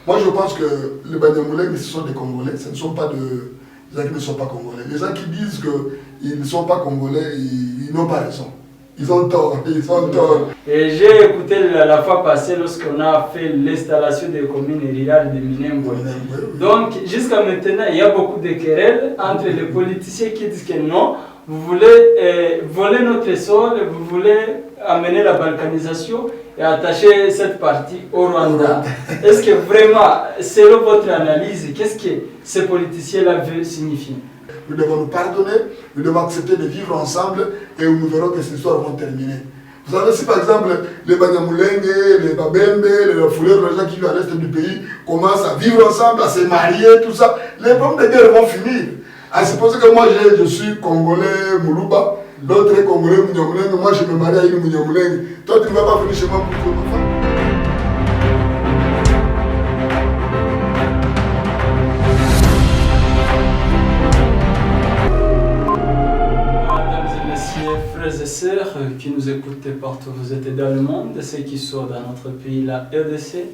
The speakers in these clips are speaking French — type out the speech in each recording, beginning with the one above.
Moi, je pense que les Banyamulenge, ce sont des Congolais, ce ne sont pas des gens qui ne sont pas Congolais. Les gens qui disent qu'ils ne sont pas Congolais, ils n'ont pas raison. Ils ont tort, ils ont tort. Et j'ai écouté la fois passée lorsqu'on a fait l'installation des communes rurales de Minembwe. Donc, jusqu'à maintenant, il y a beaucoup de querelles entre les politiciens qui disent que non, vous voulez voler notre sol, vous voulez amener la balkanisation et attacher cette partie au Rwanda. Est-ce que vraiment, selon votre analyse, qu'est-ce que ces politiciens-là veulent signifier? Nous devons nous pardonner, nous devons accepter de vivre ensemble et nous verrons que ces histoires vont terminer. Vous savez, si par exemple les Banyamulenge, les Babembe, les Fouleurs, les gens qui vivent à l'est du pays commencent à vivre ensemble, à se marier, tout ça, les problèmes de guerre vont finir. C'est pour ça que moi je suis Congolais Moulouba, l'autre est Congolais Munyamulenge, moi je me marie avec une Munyamulenge. Toi tu ne vas pas venir chez moi pour trouver ma femme. Frères et sœurs qui nous écoutez partout, vous êtes dans le monde, ceux qui sont dans notre pays, la RDC,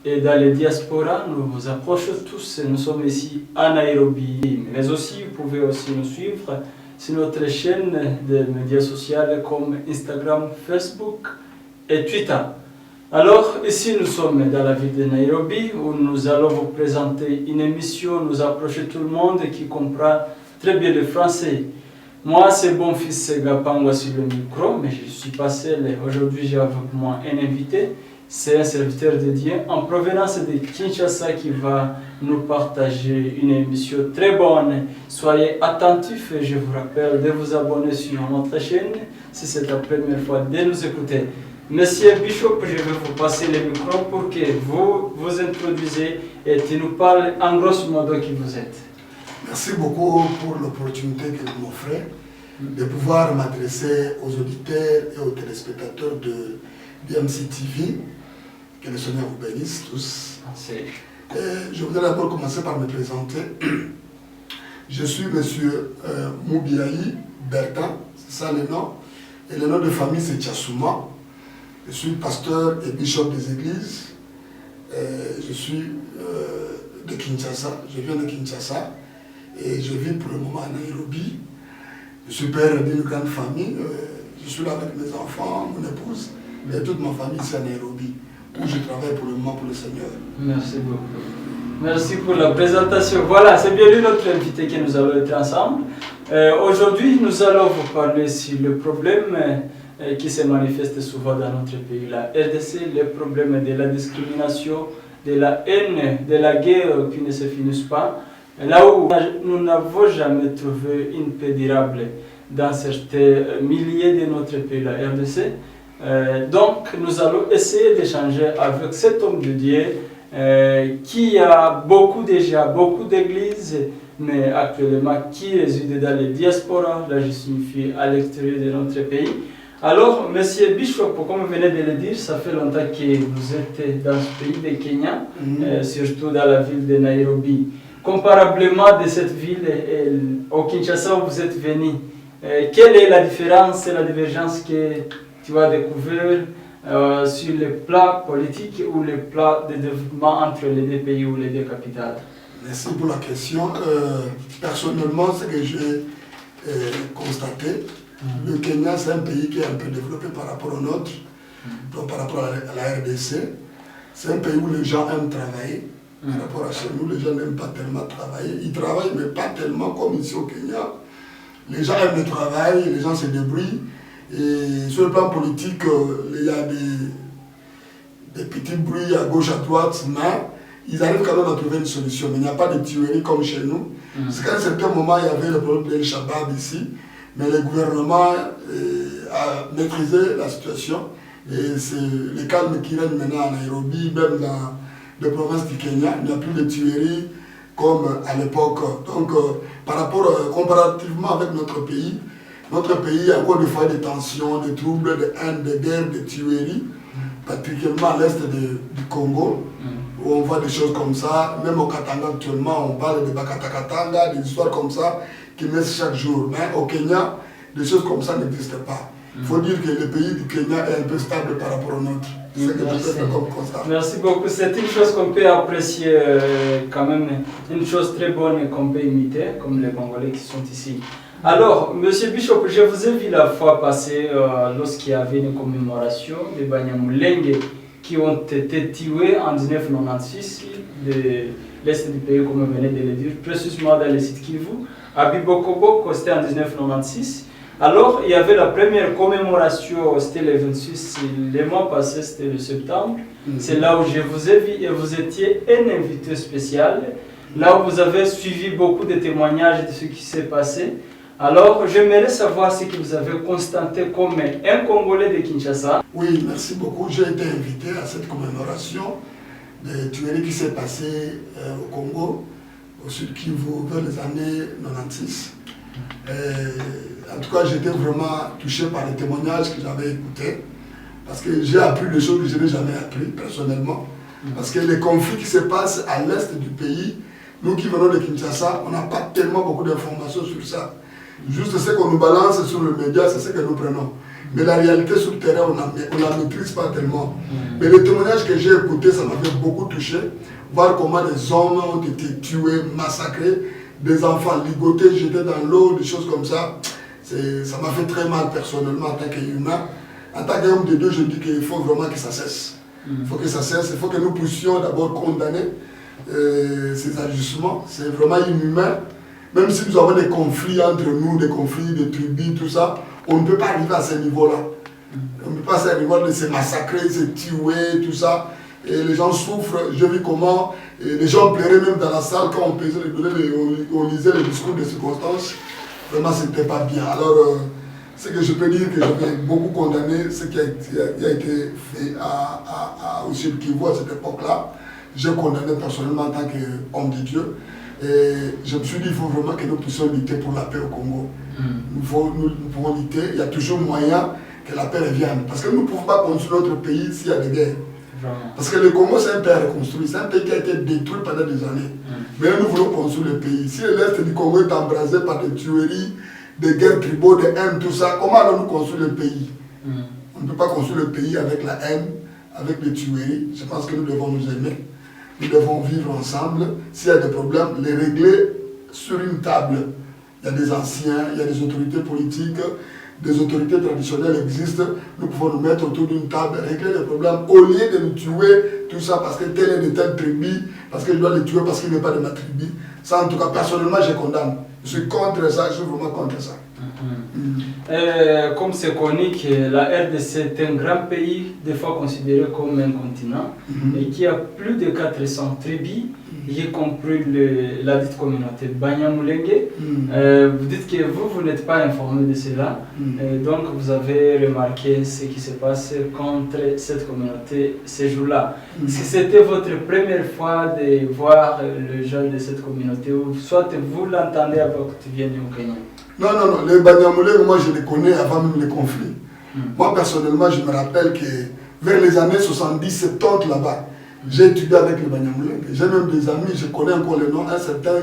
et dans les diasporas, nous vous approchons tous. Nous sommes ici à Nairobi, mais aussi vous pouvez aussi nous suivre sur notre chaîne de médias sociaux comme Instagram, Facebook et Twitter. Alors ici nous sommes dans la ville de Nairobi où nous allons vous présenter une émission, nous approcher tout le monde qui comprend très bien le français. Moi, c'est Bonfils Gapangwa sur le micro, mais je ne suis pas seul. Aujourd'hui, j'ai avec moi un invité. C'est un serviteur de Dieu en provenance de Kinshasa qui va nous partager une émission très bonne. Soyez attentifs et je vous rappelle de vous abonner sur notre chaîne si c'est la première fois de nous écouter. Monsieur Bishop, je vais vous passer le micro pour que vous vous introduisez et tu nous parles en grosso modo qui vous êtes. Merci beaucoup pour l'opportunité que vous m'offrez de pouvoir m'adresser aux auditeurs et aux téléspectateurs de BMC TV. Que le Seigneur vous bénisse tous. Je voudrais d'abord commencer par me présenter. Je suis monsieur Moubiaï Bertin, c'est ça le nom. Et le nom de famille c'est Tchasouma. Je suis pasteur et bishop des églises. Je suis de Kinshasa, je viens de Kinshasa. Et je vis pour le moment à Nairobi. Je suis père d'une grande famille. Je suis là avec mes enfants, mon épouse et toute ma famille ici à Nairobi, où je travaille pour le moment pour le Seigneur. Merci beaucoup. Merci pour la présentation. Voilà, c'est bien lui notre invité que nous allons être ensemble. Aujourd'hui, nous allons vous parler sur le problème qui se manifeste souvent dans notre pays, la RDC, le problème de la discrimination, de la haine, de la guerre qui ne se finissent pas. Là où nous n'avons jamais trouvé une paix durable dans certains milliers de notre pays, la RDC. Donc nous allons essayer d'échanger avec cet homme de Dieu qui a déjà beaucoup d'églises, mais actuellement qui réside dans les diasporas, là je signifie à l'extérieur de notre pays. Alors, monsieur Bishop, comme vous venez de le dire, ça fait longtemps que vous êtes dans ce pays de Kenya, surtout dans la ville de Nairobi. Comparablement de cette ville au Kinshasa où vous êtes venu, quelle est la différence et la divergence que tu as découvert sur le plan politique ou le plan de développement entre les deux pays ou les deux capitales? Merci pour la question. Personnellement, ce que j'ai constaté, le Kenya c'est un pays qui est un peu développé par rapport au nôtre, donc par rapport à la RDC. C'est un pays où les gens aiment travailler. Par rapport à chez nous, les gens n'aiment pas tellement travailler. Ils travaillent, mais pas tellement comme ici au Kenya. Les gens aiment le travail, les gens se débrouillent. Et sur le plan politique, il y a des petits bruits à gauche, à droite, mais ils arrivent quand même à trouver une solution. Mais il n'y a pas de tuerie comme chez nous. C'est qu'à un certain moment, il y avait le problème d'El Shabab ici, mais le gouvernement a maîtrisé la situation. Et c'est le calme qui règne maintenant à Nairobi, même dans de provinces du Kenya, il n'y a plus de tueries comme à l'époque. Donc, comparativement avec notre pays a encore des fois des tensions, des troubles, des haines, des guerres, des tueries, particulièrement à l'est du Congo, où on voit des choses comme ça. Même au Katanga actuellement, on parle de Bakatakatanga, des histoires comme ça qui naissent chaque jour. Mais au Kenya, des choses comme ça n'existent pas. Il faut dire que le pays du Kenya est un peu stable par rapport au nôtre. C'est ce que je peux faire comme constat. Merci beaucoup. C'est une chose qu'on peut apprécier quand même, une chose très bonne qu'on peut imiter, comme les Congolais qui sont ici. Alors, Monsieur Bishop, je vous ai vu la fois passée lorsqu'il y avait une commémoration des Banyamulenge qui ont été tués en 1996 de l'est du pays, comme vous venez de le dire, précisément dans le site Kivu. À Bibokoboko, c'était en 1996. Alors, il y avait la première commémoration, c'était le 26, le mois passé, c'était le septembre. C'est là où je vous ai vu et vous étiez un invité spécial. Là où vous avez suivi beaucoup de témoignages de ce qui s'est passé. Alors, j'aimerais savoir ce que vous avez constaté comme un Congolais de Kinshasa. Oui, merci beaucoup. J'ai été invité à cette commémoration de tuerie qui s'est passée au Congo, au sud Kivu, vers les années 96. En tout cas, j'étais vraiment touché par les témoignages que j'avais écoutés, parce que j'ai appris des choses que je n'ai jamais appris personnellement. Parce que les conflits qui se passent à l'est du pays, nous qui venons de Kinshasa, on n'a pas tellement beaucoup d'informations sur ça. Juste ce qu'on nous balance sur le média, c'est ce que nous prenons. Mais la réalité sur le terrain, on ne la maîtrise pas tellement. Mais les témoignages que j'ai écoutés, ça m'avait beaucoup touché. Voir comment des hommes ont été tués, massacrés, des enfants ligotés, jetés dans l'eau, des choses comme ça. Ça m'a fait très mal personnellement en tant qu'humain. En tant qu'homme de Dieu, je dis qu'il faut vraiment que ça cesse. Il faut que ça cesse. Il faut que nous puissions d'abord condamner ces agissements. C'est vraiment inhumain. Même si nous avons des conflits entre nous, des conflits de tribus, tout ça, on ne peut pas arriver à ce niveau-là. On ne peut pas arriver à se massacrer, se tuer, tout ça. Et les gens souffrent. J'ai vu comment les gens pleuraient même dans la salle quand on lisait les discours de circonstances. Vraiment, ce n'était pas bien. Alors, ce que je peux dire, que j'avais beaucoup condamné ce qui a été fait au sud Kivu à cette époque-là. J'ai condamné personnellement en tant qu'homme de Dieu. Et je me suis dit, il faut vraiment que nous puissions lutter pour la paix au Congo. Nous pouvons lutter. Il y a toujours moyen que la paix revienne. Parce que nous ne pouvons pas construire notre pays s'il y a des guerres. Parce que le Congo, c'est un pays reconstruit. C'est un pays qui a été détruit pendant des années. Mais nous voulons construire le pays. Si l'Est du Congo est embrasé par des tueries, des guerres tribaux, des haines, tout ça, comment allons-nous construire le pays? On ne peut pas construire le pays avec la haine, avec les tueries. Je pense que nous devons nous aimer. Nous devons vivre ensemble. S'il y a des problèmes, les régler sur une table. Il y a des anciens, il y a des autorités politiques, des autorités traditionnelles existent. Nous pouvons nous mettre autour d'une table, régler les problèmes, au lieu de nous tuer, tout ça, parce que tel est de telle tribu, parce que je dois le tuer parce qu'il n'est pas de ma tribu. Ça, en tout cas, personnellement, je condamne. Je suis contre ça, je suis vraiment contre ça. Comme c'est connu que la RDC est un grand pays, des fois considéré comme un continent, et qui a plus de 400 tribus, y compris la dite communauté Banyamulenge. Vous dites que vous n'êtes pas informé de cela, donc vous avez remarqué ce qui se passe contre cette communauté ces jours-là. Est-ce que c'était votre première fois de voir les gens de cette communauté, ou soit vous l'entendez avant que tu viennes au Kenya? Non, les Banyamulenge, moi je les connais avant même les conflits. Moi personnellement, je me rappelle que vers les années 70-70 là-bas, j'ai étudié avec les Banyamulenge. J'ai même des amis, je connais encore le nom, un certain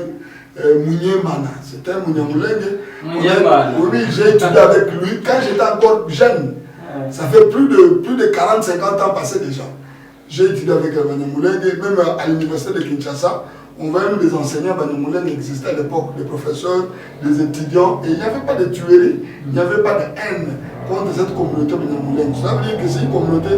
Munyemana. C'était un Munyamulenge. Oui, j'ai étudié avec lui quand j'étais encore jeune. Ça fait plus de 40-50 ans passés déjà. J'ai étudié avec les Banyamulenge, même à l'université de Kinshasa. On voyait même des enseignants Banyamulenge existaient à l'époque, des professeurs, des étudiants, et il n'y avait pas de tuerie, il n'y avait pas de haine contre cette communauté Banyamulenge. Ça veut dire que c'est une communauté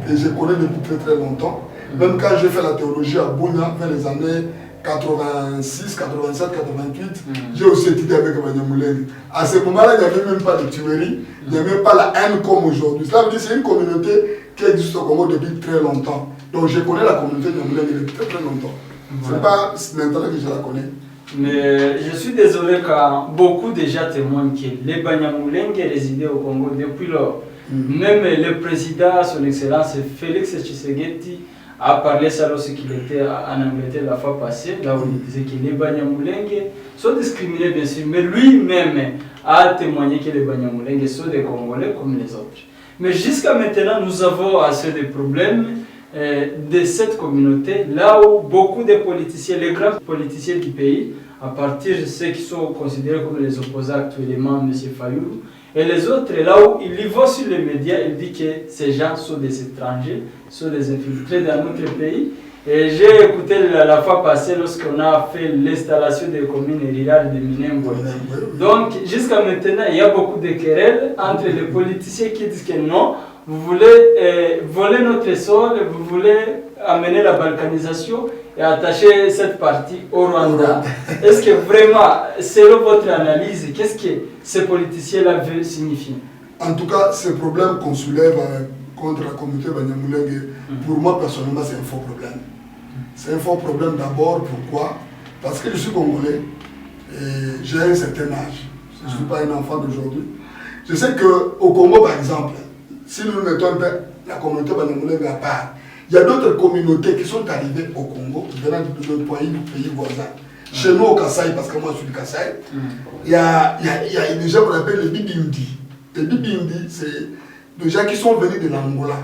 que je connais depuis très très longtemps. Même quand j'ai fait la théologie à Bunia, vers les années 86, 87, 88, j'ai aussi étudié avec Banyamulenge. À ce moment-là, il n'y avait même pas de tuerie, il n'y avait même pas la haine comme aujourd'hui. Ça veut dire que c'est une communauté qui existe au Congo depuis très longtemps. Donc je connais la communauté Banyamulenge depuis très très longtemps. Ce n'est pas maintenant que je la connais. Mais je suis désolé car beaucoup déjà témoignent que les Banyamulenge résidaient au Congo depuis lors. Même le président, son excellence Félix Tshisekedi, a parlé ça lorsqu'il était en Angleterre la fois passée, là où il disait que les Banyamulenge sont discriminés bien sûr, mais lui-même a témoigné que les Banyamulenge sont des Congolais comme les autres. Mais jusqu'à maintenant, nous avons assez de problèmes de cette communauté, là où beaucoup de politiciens, les grands politiciens du pays, à partir de ceux qui sont considérés comme les opposants actuellement, M. Fayulu, Et les autres, là où il y va sur les médias, il dit que ces gens sont des étrangers, sont des infiltrés dans notre pays. Et j'ai écouté la fois passée lorsqu'on a fait l'installation des communes rurales de Minembwe. Donc, jusqu'à maintenant, il y a beaucoup de querelles entre les politiciens qui disent que non, vous voulez voler notre sol, vous voulez amener la balkanisation et attacher cette partie au Rwanda. Est-ce que vraiment, selon votre analyse, qu'est-ce que ces politiciens-là veulent signifier? En tout cas, ce problème qu'on soulève contre la communauté Banyamulenge, pour moi personnellement, c'est un faux problème. C'est un faux problème d'abord, pourquoi? Parce que je suis congolais et j'ai un certain âge. Je ne suis pas un enfant d'aujourd'hui. Je sais qu'au Congo, par exemple, si nous mettons un peu la communauté Banyamulenge à part, il y a d'autres communautés qui sont arrivées au Congo, venant de d'autres pays voisins. Chez nous, au Kasaï, parce que moi je suis du Kasaï, il y a des gens qu'on appelle les Bibindi. Les Bibindi, c'est des gens qui sont venus de l'Angola.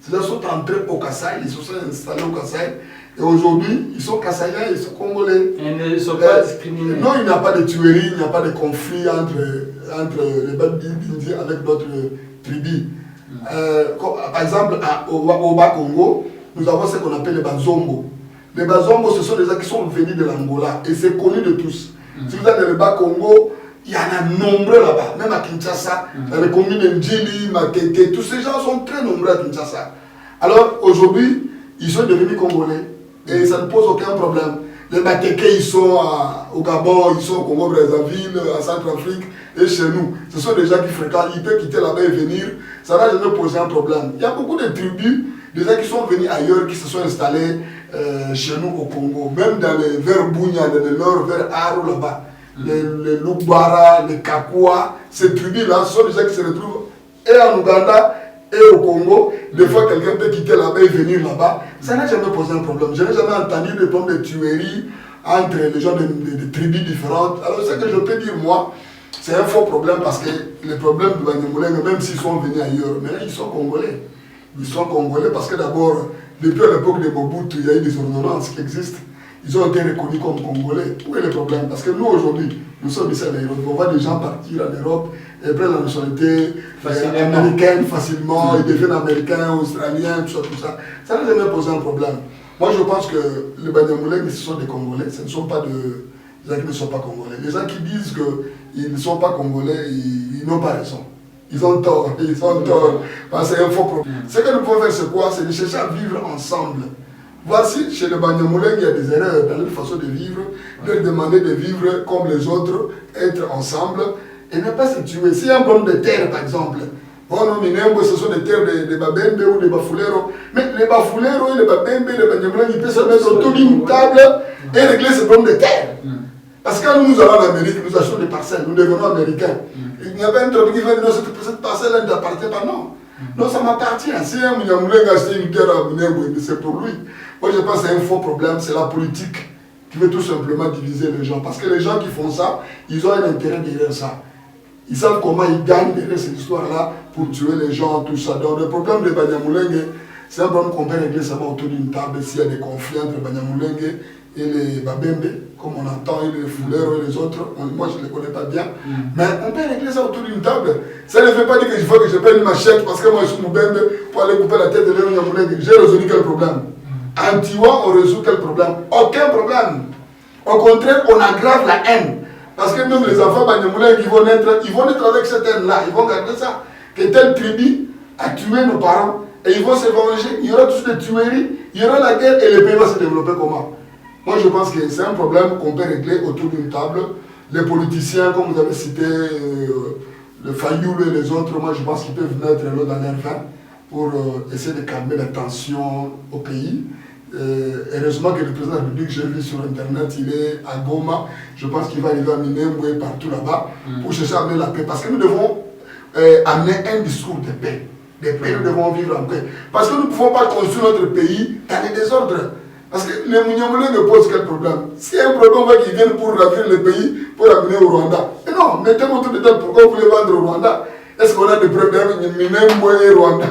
Ces gens sont entrés au Kasaï, ils se sont installés au Kasaï. Et aujourd'hui, ils sont Kassaïens, ils sont Congolais. Et ils ne sont pas discriminés. Non, il n'y a pas de tuerie, il n'y a pas de conflit entre les Bibindi avec d'autres tribus. Par exemple, au Bas-Congo, nous avons ce qu'on appelle les Bazombo. Les Bazombo, ce sont des gens qui sont venus de l'Angola et c'est connu de tous. Si vous allez dans le Bas-Congo, il y en a nombreux là-bas, même à Kinshasa, dans les communes de Ndjili, Makeke, tous ces gens sont très nombreux à Kinshasa. Alors aujourd'hui, ils sont devenus Congolais et ça ne pose aucun problème. Les Makeke, ils sont au Gabon, ils sont au Congo-Brazzaville, à Centrafrique et chez nous. Ce sont des gens qui fréquentent, ils peuvent quitter là-bas et venir, ça n'a jamais posé un problème. Il y a beaucoup de tribus, des gens qui sont venus ailleurs, qui se sont installés chez nous au Congo, même dans les vers Bounia, dans le nord, vers Aro là-bas. Les Lubara, les Kakwa, ces tribus-là sont des gens qui se retrouvent et en Ouganda et au Congo. Des fois, quelqu'un peut quitter là-bas et venir là-bas. Ça n'a jamais posé un problème. Je n'ai jamais entendu de problème de tuerie entre les gens de tribus différentes. Alors, ce que je peux dire, moi, c'est un faux problème parce que les problèmes de Banyamulenge, même s'ils sont venus ailleurs, mais ils sont Congolais. Ils sont Congolais parce que d'abord, depuis l'époque de Mobutu, il y a eu des ordonnances qui existent. Ils ont été reconnus comme Congolais. Où est le problème? Parce que nous, aujourd'hui, nous sommes ici en Europe. On voit des gens partir en Europe et prennent la nationalité américaine facilement, ils deviennent américains, australiens, tout ça. Ça n'a jamais posé un problème. Moi, je pense que les Banyamulenge, ce sont des Congolais. Ce ne sont pas des gens qui ne sont pas Congolais. Les gens qui disent qu'ils ne sont pas Congolais, ils n'ont pas raison. Ils ont tort, parce que c'est un faux problème. Ce que nous pouvons faire, c'est quoi? C'est de chercher à vivre ensemble. Voici, chez les Banyamulenge, il y a des erreurs dans leur façon de vivre, leur demander de vivre comme les autres, être ensemble, et ne pas se tuer. S'il y a un problème de terre, par exemple, Minembwe, ce sont des terres de Babembe ou de Bafulero, mais les Bafulero et les Babembe, les Banyamulenge, ils peuvent se mettre autour d'une table et régler ce problème de terre. Parce que quand nous allons en Amérique, nous achetons des parcelles, nous devenons américains. Il n'y a pas un truc qui va dire cette parcelle ne t'appartient pas, non. Non, ça m'appartient. Si un Banyamulenge a acheté une terre à Minembwe, c'est pour lui. Moi, je pense que c'est un faux problème, c'est la politique qui veut tout simplement diviser les gens. Parce que les gens qui font ça, ils ont un intérêt derrière ça. Ils savent comment ils gagnent derrière cette histoire-là pour tuer les gens, tout ça. Donc, le problème de Banyamulenge, c'est un problème qu'on peut régler seulement autour d'une table s'il y a des conflits entre Banyamulenge et les Babembe, comme on entend, et les Fulero et les autres. Moi, je ne les connais pas bien. Mais on peut régler ça autour d'une table. Ça ne veut pas dire qu'il faut que je prenne une machette parce que moi, je suis Moubembe pour aller couper la tête de Banyamulenge. J'ai résolu quel problème? En Tiwa, on résout quel problème? Aucun problème. Au contraire, on aggrave la haine. Parce que même les enfants Banyamulenge, ils vont naître avec cette haine-là. Ils vont garder ça. Que telle tribu a tué nos parents et ils vont se venger. Il y aura toutes des tueries, il y aura la guerre et le pays va se développer comment? Moi, je pense que c'est un problème qu'on peut régler autour d'une table. Les politiciens, comme vous avez cité, le Fayoulou et les autres, moi, je pense qu'ils peuvent mettre l'eau dans leur vin pour essayer de calmer la tension au pays. Heureusement que le président de la République, j'ai vu sur Internet, il est à Goma. Je pense qu'il va arriver à Minembwe, partout là-bas, pour chercher à amener la paix. Parce que nous devons amener un discours de paix. De paix, nous devons vivre en paix. Parce que nous ne pouvons pas construire notre pays dans les désordres. Parce que les Banyamulenge ne posent quel problème? S'il y a un problème, on va qu'ils viennent pour ravir le pays, pour amener au Rwanda. Et non, mettez-moi autour de table, pourquoi vous voulez vendre au Rwanda? Est-ce qu'on a des preuves de Minembwe et Rwanda?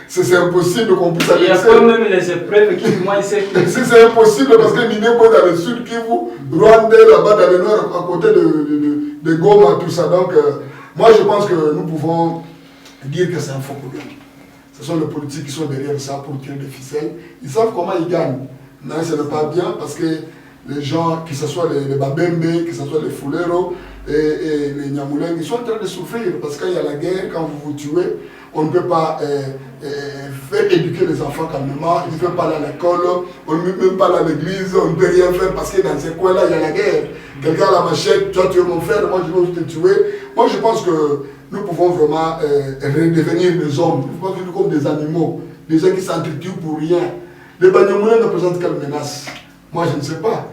C'est impossible qu'on puisse aller. Il y a quand même les épreuves qui du moins c'est que... C'est impossible parce que Minembwe est dans le sud Kivu, Rwanda là-bas dans le nord, à côté de Goma, tout ça. Donc, Moi, je pense que nous pouvons dire que c'est un faux problème. Ce sont les politiques qui sont derrière ça pour tirer des ficelles. Ils savent comment ils gagnent. Non, ce n'est pas bien parce que les gens, que ce soit les Babembe, que ce soit les Fulero et les Nyamuleng, ils sont en train de souffrir parce qu'il y a la guerre, quand vous vous tuez, on ne peut pas faire éduquer les enfants calmement, ils ne peuvent pas aller à l'école, on ne peut même pas aller à l'église, on ne peut rien faire parce que dans ces coins-là, il y a la guerre. Quelqu'un a la machette, toi tu es mon frère, moi je veux te tuer. Moi je pense que nous pouvons vraiment redevenir des hommes, nous pouvons vivre comme des animaux, des gens qui s'entretuent pour rien. Les Banyamuleng représentent quelle menace? Moi je ne sais pas.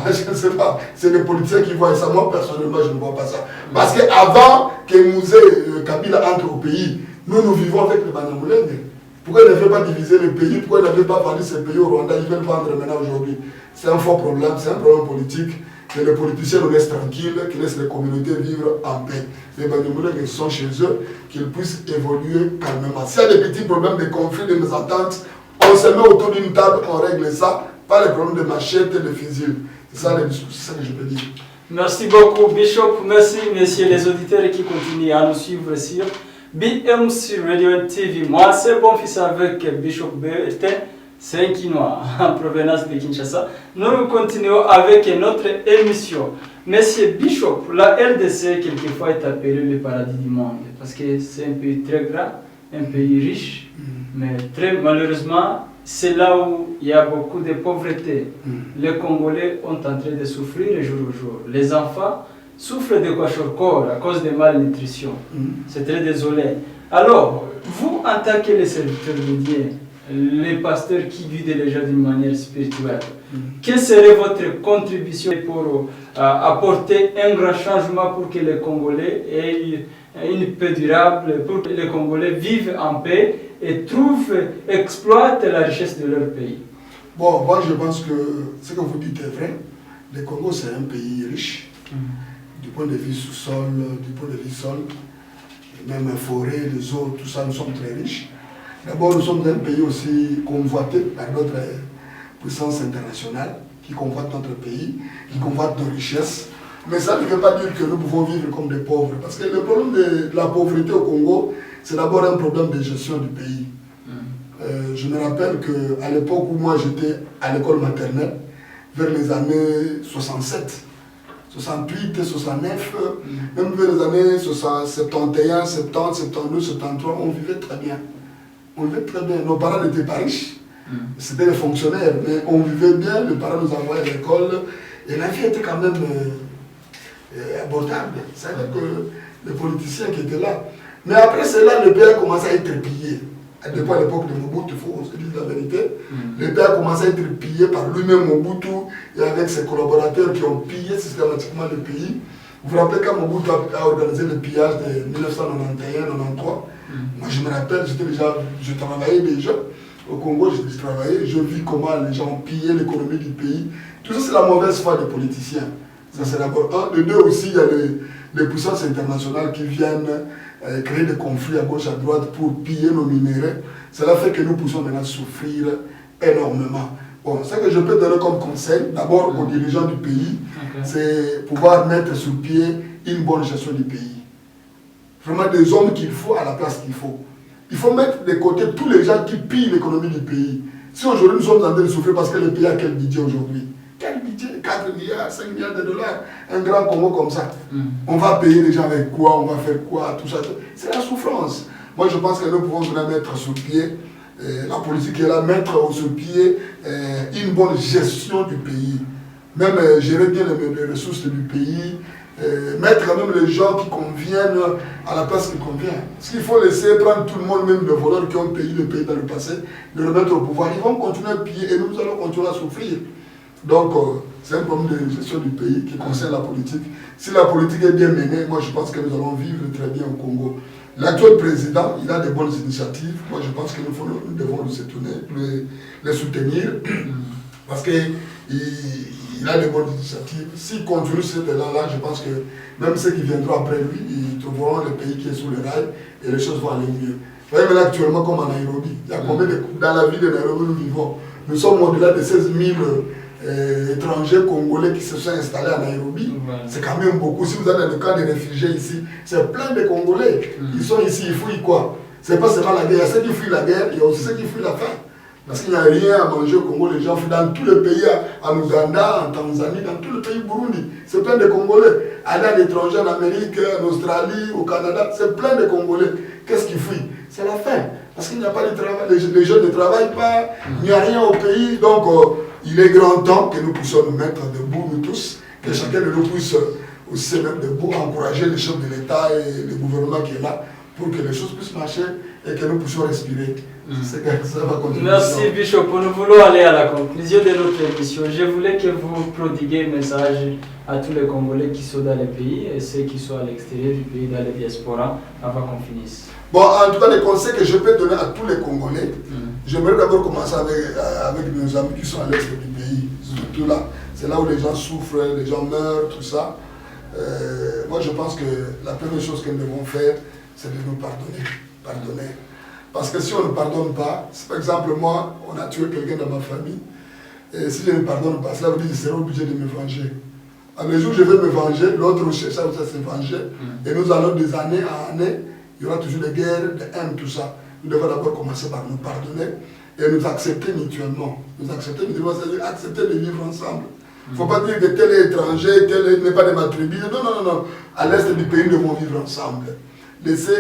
Je ne sais pas, c'est les politiciens qui voient ça. Moi personnellement je ne vois pas ça. Parce qu'avant que Mouzé Kabila entre au pays, nous vivons avec les Banyamuleng. Pourquoi ils ne veulent pas diviser le pays? Pourquoi ils ne veulent pas vendre ces pays au Rwanda? Ils veulent vendre maintenant aujourd'hui. C'est un faux problème, c'est un problème politique. Que les politiciens nous laissent tranquilles, qu'ils laissent les communautés vivre en paix. Les Banyamuleng sont chez eux, qu'ils puissent évoluer calmement. S'il y a des petits problèmes de conflits, de mésententes, on se met autour d'une table, on règle ça. Pas les problèmes de machette et de fusil. C'est ça que je peux dire. Merci beaucoup, Bishop. Merci, messieurs les auditeurs qui continuent à nous suivre sur BMC Radio TV. Moi, c'est bon fils avec Bishop Bertin, c'est un Quinois en provenance de Kinshasa. Nous continuons avec notre émission. Monsieur Bishop, la RDC, quelquefois, est appelée le paradis du monde parce que c'est un pays très grand, un pays riche, mais très malheureusement, c'est là où il y a beaucoup de pauvreté. Les Congolais sont en train de souffrir jour au jour. Les enfants souffrent de kwashiorkor à cause de malnutrition. C'est très désolé. Alors, vous, en tant que les serviteurs de Dieu, les pasteurs qui guident les gens d'une manière spirituelle, quelle serait votre contribution pour apporter un grand changement pour que les Congolais aient une paix durable, pour que les Congolais vivent en paix et exploitent la richesse de leur pays? Bon, moi je pense que ce que vous dites est vrai. Le Congo c'est un pays riche, du point de vue sous-sol, du point de vue sol, même forêt, les eaux, tout ça, nous sommes très riches. D'abord, nous sommes un pays aussi convoité par d'autres puissances internationales qui convoitent notre pays, qui convoitent nos richesses. Mais ça ne veut pas dire que nous pouvons vivre comme des pauvres. Parce que le problème de la pauvreté au Congo, c'est d'abord un problème de gestion du pays. Je me rappelle qu'à l'époque où moi j'étais à l'école maternelle, vers les années 67, 68, 69, même vers les années 71, 70, 72, 73, on vivait très bien. On vivait très bien. Nos parents n'étaient pas riches, c'était des fonctionnaires, mais on vivait bien, les parents nous envoyaient à l'école, et la vie était quand même abordable. C'est-à-dire que les politiciens qui étaient là. Mais après cela, le pays a commencé à être pillé. Depuis à l'époque de Mobutu, il faut se dire la vérité. Le pays a commencé à être pillé par lui-même Mobutu et avec ses collaborateurs qui ont pillé systématiquement le pays. Vous vous rappelez quand Mobutu a organisé le pillage de 1991-93, moi je me rappelle, je travaillais déjà au Congo, je travaillais, je vis comment les gens ont pillé l'économie du pays. Tout ça c'est la mauvaise foi des politiciens. Ça c'est d'abord un. De deux aussi, il y a les puissances internationales qui viennent créer des conflits à gauche, à droite pour piller nos minéraux. Cela fait que nous pouvons maintenant souffrir énormément. Bon, ce que je peux donner comme conseil, d'abord aux dirigeants du pays, c'est pouvoir mettre sur pied une bonne gestion du pays. Vraiment des hommes qu'il faut à la place qu'il faut. Il faut mettre de côté tous les gens qui pillent l'économie du pays. Si aujourd'hui nous sommes en train de souffrir parce que le pays a quel budget aujourd'hui? Quel budget? 4 milliards, 5 milliards de dollars. Un grand Congo comme ça. On va payer les gens avec quoi? On va faire quoi? Tout ça. C'est la souffrance. Moi je pense que nous pouvons vraiment mettre sur pied, la politique est là, mettre sur pied une bonne gestion du pays. Même gérer bien les ressources du pays. Mettre quand même les gens qui conviennent à la place qui convient. Parce qu'il faut laisser prendre tout le monde, même les voleurs qui ont pillé le pays dans le passé, de le mettre au pouvoir. Ils vont continuer à piller et nous allons continuer à souffrir. Donc, c'est un problème de gestion du pays qui concerne la politique. Si la politique est bien menée, moi je pense que nous allons vivre très bien au Congo. L'actuel président, il a de bonnes initiatives. Moi je pense que nous devons les soutenir. Parce qu'il a de bonnes initiatives. S'il continue cet élan-là, je pense que même ceux qui viendront après lui, ils trouveront le pays qui est sous le rail et les choses vont aller mieux. Vous voyez, mais actuellement, comme à Nairobi, il y a combien dans la ville de Nairobi nous vivons? Nous sommes au-delà de 16 000 étrangers congolais qui se sont installés à Nairobi. C'est quand même beaucoup. Si vous êtes dans le camp des réfugiés ici, c'est plein de Congolais. Ils sont ici, ils fouillent quoi? C'est pas seulement la guerre. Il y a ceux qui fuient la guerre, il y a aussi ceux qui fuient la faim. Parce qu'il n'y a rien à manger au Congo, les gens fuient dans tous les pays, en Ouganda, en Tanzanie, dans tous les pays Burundi. C'est plein de Congolais. Aller à l'étranger, en Amérique, en Australie, au Canada, c'est plein de Congolais. Qu'est-ce qu'ils fuient? C'est la faim. Parce qu'il n'y a pas de travail, les jeunes ne travaillent pas, il n'y a rien au pays. Donc, il est grand temps que nous puissions nous mettre debout, nous tous, que chacun de nous puisse aussi se mettre debout, encourager les chefs de l'État et le gouvernement qui est là, pour que les choses puissent marcher et que nous puissions respirer. C'est que ça va continuer. Merci Bishop. Nous voulons aller à la conclusion de notre émission. Je voulais que vous prodiguiez un message à tous les Congolais qui sont dans les pays et ceux qui sont à l'extérieur du pays, dans les diasporas, avant qu'on finisse. Bon, en tout cas, les conseils que je peux donner à tous les Congolais, j'aimerais d'abord commencer avec nos amis qui sont à l'est du pays, surtout là. C'est là où les gens souffrent, les gens meurent, tout ça. Moi, je pense que la première chose que nous devons faire, c'est de nous pardonner. Parce que si on ne pardonne pas, si par exemple moi, on a tué quelqu'un dans ma famille, et si je ne pardonne pas, cela veut dire que je serai obligé de me venger. Le jour où je vais me venger, l'autre cherche à se venger, et nous allons des années en années, il y aura toujours des guerres, des haines, tout ça. Nous devons d'abord commencer par nous pardonner et nous accepter mutuellement. Nous accepter mutuellement, c'est-à-dire accepter de vivre ensemble. Il ne faut pas dire que tel est étranger, tel n'est pas de ma tribu. Non, non, non, non. À l'est du pays, nous devons vivre ensemble. Laissez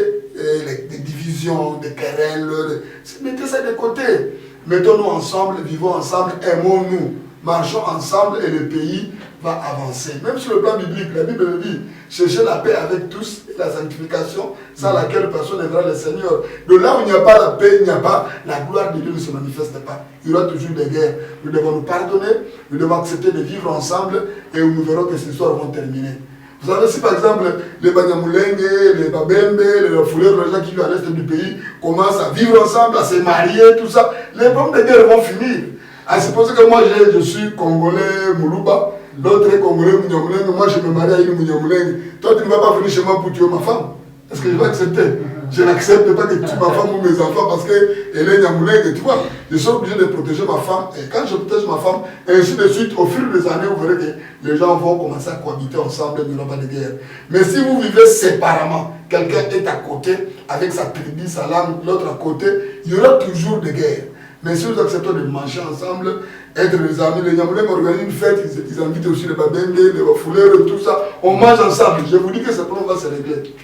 les divisions, les querelles, mettez ça de côté. Mettons-nous ensemble, vivons ensemble, aimons-nous. Marchons ensemble et le pays va avancer. Même sur le plan biblique, la Bible dit, cherchez la paix avec tous et la sanctification, sans laquelle personne n'aimera le Seigneur. De là où il n'y a pas la paix, il n'y a pas, la gloire de Dieu ne se manifeste pas. Il y aura toujours des guerres. Nous devons nous pardonner, nous devons accepter de vivre ensemble et nous verrons que ces histoires vont terminer. Vous savez, si par exemple les Banyamulenge, les Babembe, les Fouleurs, les gens qui vivent à l'est du pays commencent à vivre ensemble, à se marier, tout ça, les problèmes de guerre vont finir. À supposer que moi je suis Congolais Moulouba, l'autre est Congolais Mouniamulenge, moi je me marie à une Mouniamulenge. Toi tu ne vas pas venir chez moi pour tuer ma femme. Est-ce que je vais accepter? Je n'accepte pas que tu tues ma femme ou mes enfants parce qu'elle est Niamulenge, tu vois. Je suis obligé de protéger ma femme. Et quand je protège ma femme, et ainsi de suite, au fil des années, vous verrez que les gens vont commencer à cohabiter ensemble, il n'y aura pas de guerre. Mais si vous vivez séparément, quelqu'un est à côté, avec sa tribu, sa langue, l'autre à côté, il y aura toujours des guerres. Mais si vous acceptez de manger ensemble, être les amis, les Niamulenge organisent une fête, ils invitent aussi les Babende, les Bafouleurs, tout ça, on mange ensemble. Je vous dis que ce problème va se régler.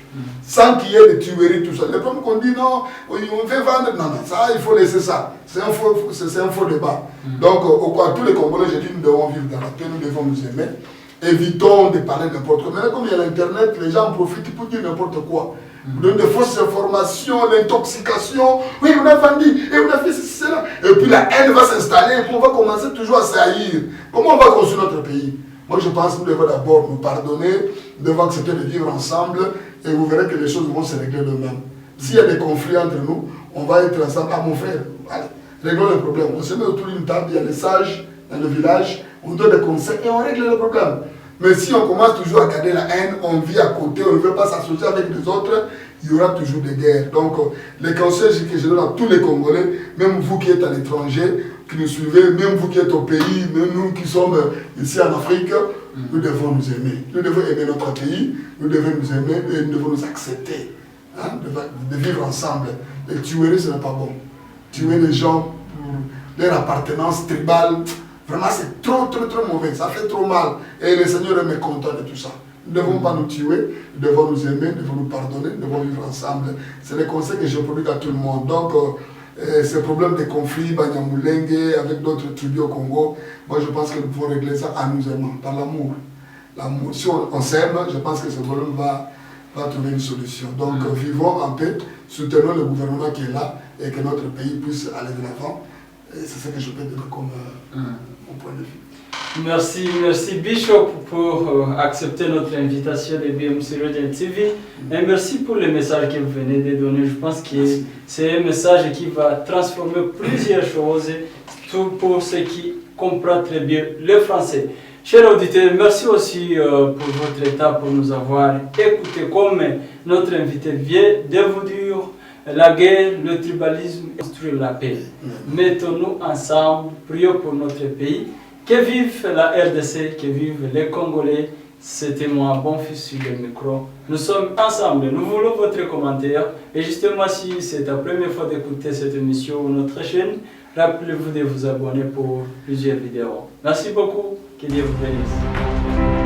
Sans qu'il y ait des tueries, tout ça. Le problème qu'on dit non, on fait vendre, non, non, ça, il faut laisser ça. C'est un faux débat. Donc, à tous les Congolais, je dis, nous devons vivre dans la paix, nous devons nous aimer. Évitons de parler n'importe quoi. Maintenant, comme il y a l'Internet, les gens en profitent pour dire n'importe quoi. Vous donnez de fausses informations, l'intoxication. Oui, on a vendu, et on a fait ceci, cela. Et puis la haine va s'installer, et puis on va commencer toujours à s'haïr. Comment on va construire notre pays? Moi, je pense que nous devons d'abord nous pardonner, nous devons accepter de vivre ensemble, et vous verrez que les choses vont se régler d'eux-mêmes. S'il y a des conflits entre nous, on va être ensemble. Ah, mon frère, allez, réglons le problème. On se met autour d'une table, il y a les sages dans le village, on donne des conseils et on règle le problème. Mais si on commence toujours à garder la haine, on vit à côté, on ne veut pas s'associer avec les autres, il y aura toujours des guerres. Donc, les conseils que je donne à tous les Congolais, même vous qui êtes à l'étranger, qui nous suivez, même vous qui êtes au pays, même nous qui sommes ici en Afrique, nous devons nous aimer. Nous devons aimer notre pays, nous devons nous aimer et nous devons nous accepter. Hein, de vivre ensemble. Les tueries, ce n'est pas bon. Tuer les gens pour leur appartenance tribale, vraiment c'est trop mauvais, ça fait trop mal. Et le Seigneur est mécontent de tout ça. Nous ne devons pas nous tuer, nous devons nous aimer, nous devons nous pardonner, nous devons vivre ensemble. C'est le conseil que je produis à tout le monde. Donc, ces problèmes de conflits, Banyamulenge, avec d'autres tribus au Congo, moi je pense que nous pouvons régler ça en nous aimant, par l'amour. Si on s'aime, je pense que ce problème va trouver une solution. Donc, vivons en paix, soutenons le gouvernement qui est là et que notre pays puisse aller de l'avant. C'est ce que je peux donner comme point de vue. Merci Bishop pour accepter notre invitation de BMC Radio TV et merci pour le message que vous venez de donner. Je pense que c'est un message qui va transformer plusieurs choses, tout pour ceux qui comprennent très bien le français. Chers auditeurs, merci aussi pour votre état, pour nous avoir écoutés comme notre invité vient de vous dire. La guerre, le tribalisme, construire la paix. Mettons-nous ensemble, prions pour notre pays, Que vive la RDC, que vivent les Congolais. C'était moi, Bonfils sur le micro. Nous sommes ensemble, nous voulons votre commentaire. Et justement, si c'est ta première fois d'écouter cette émission ou notre chaîne, rappelez-vous de vous abonner pour plusieurs vidéos. Merci beaucoup, que Dieu vous bénisse.